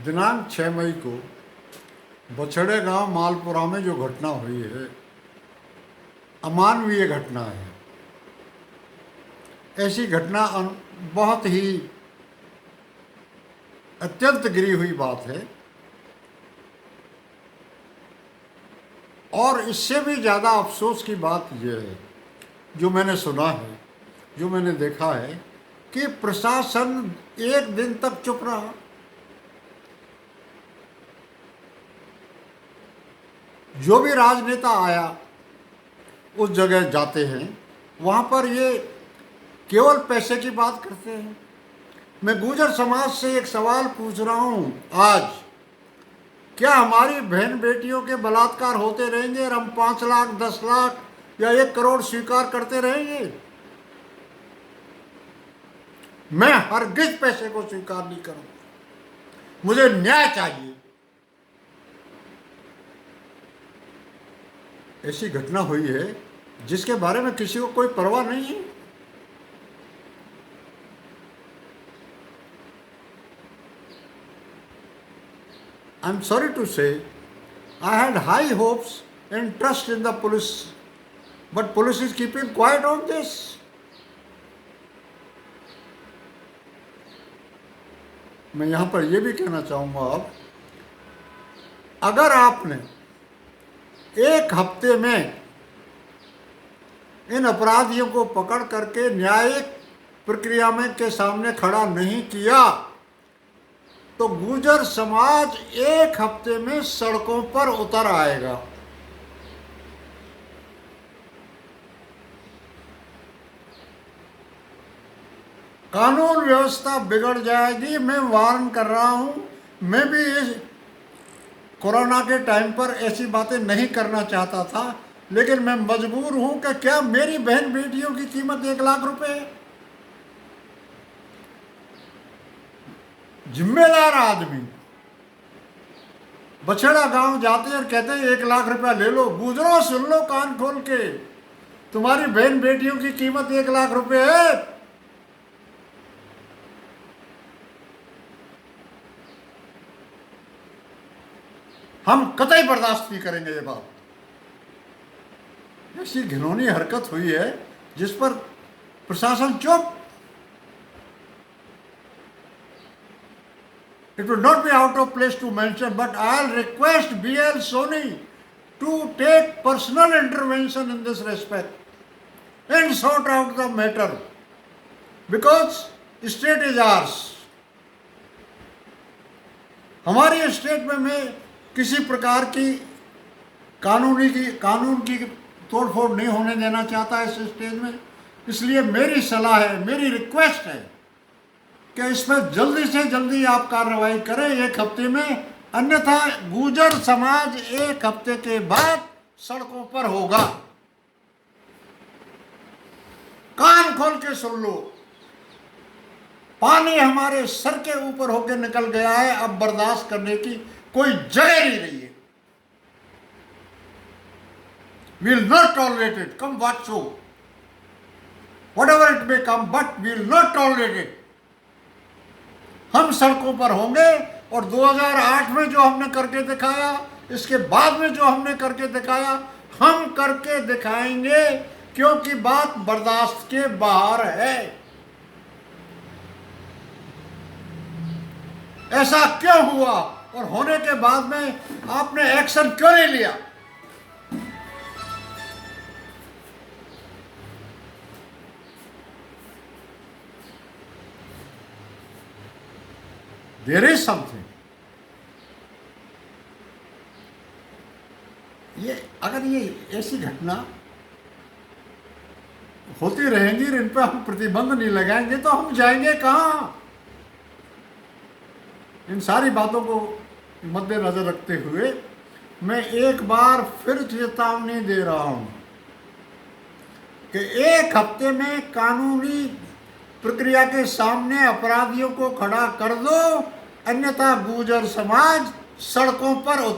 दिनांक 6 मई को बछड़े गांव मालपुरा में जो घटना हुई है, अमानवीय घटना है। ऐसी घटना बहुत ही अत्यंत गिरी हुई बात है। और इससे भी ज़्यादा अफसोस की बात यह है, जो मैंने सुना है, जो मैंने देखा है, कि प्रशासन एक दिन तक चुप रहा। जो भी राजनेता आया उस जगह जाते हैं, वहाँ पर ये केवल पैसे की बात करते हैं। मैं गुर्जर समाज से एक सवाल पूछ रहा हूँ आज, क्या हमारी बहन बेटियों के बलात्कार होते रहेंगे और हम 5 लाख 10 लाख या 1 करोड़ स्वीकार करते रहेंगे? मैं हरगिज पैसे को स्वीकार नहीं करूंगा। मुझे न्याय चाहिए। ऐसी घटना हुई है जिसके बारे में किसी को कोई परवाह नहीं है। I'm sorry to say, I had high hopes and trust in the police, but police is keeping quiet on this. मैं यहाँ पर यह भी कहना चाहूँगा, अब अगर आपने 1 हफ्ते में इन अपराधियों को पकड़ करके न्यायिक प्रक्रिया में के सामने खड़ा नहीं किया, तो गुर्जर समाज 1 हफ्ते में सड़कों पर उतर आएगा। कानून व्यवस्था बिगड़ जाएगी। मैं वार्न कर रहा हूं। मैं भी इस कोरोना के टाइम पर ऐसी बातें नहीं करना चाहता था, लेकिन मैं मजबूर हूं कि क्या मेरी बहन बेटियों की कीमत 1 लाख रुपए है? जिम्मेदार आदमी बछड़ा गांव जाते और कहते हैं 1 लाख रुपया ले लो। गुजरो, सुन लो कान खोल के, तुम्हारी बहन बेटियों की कीमत 1 लाख रुपए है। हम कतई बर्दाश्त नहीं करेंगे ये बात। ऐसी घिनौनी हरकत हुई है जिस पर प्रशासन चुप। It would not be out of place to mention, but I'll request BL Soni to take personal intervention in this respect and sort out the matter, because state is ours. हमारी स्टेट में मैं किसी प्रकार की कानून की तोड़फोड़ नहीं होने देना चाहता इस स्टेज में। इसलिए मेरी सलाह है, मेरी रिक्वेस्ट है कि इसमें जल्दी से जल्दी आप कार्रवाई करें 1 हफ्ते में, अन्यथा गुर्जर समाज 1 हफ्ते के बाद सड़कों पर होगा। कान खोल के सुन लो, पानी हमारे सर के ऊपर होकर निकल गया है। अब बर्दाश्त करने की कोई जगह नहीं रही है। We will not tolerate it, come what so, whatever it may come, but we will not tolerate it. हम सड़कों पर होंगे और 2008 में जो हमने करके दिखाया, इसके बाद में जो हमने करके दिखाया, हम करके दिखाएंगे, क्योंकि बात बर्दाश्त के बाहर है। ऐसा क्यों हुआ और होने के बाद में आपने एक्शन क्यों नहीं लिया? There is something. अगर ये ऐसी घटना होती रहेंगी और इन पर हम प्रतिबंध नहीं लगाएंगे तो हम जाएंगे कहाँ? इन सारी बातों को मद्देनजर रखते हुए मैं एक बार फिर चेतावनी दे रहा हूं कि 1 हफ्ते में कानूनी प्रक्रिया के सामने अपराधियों को खड़ा कर दो, अन्यथा गुर्जर समाज सड़कों पर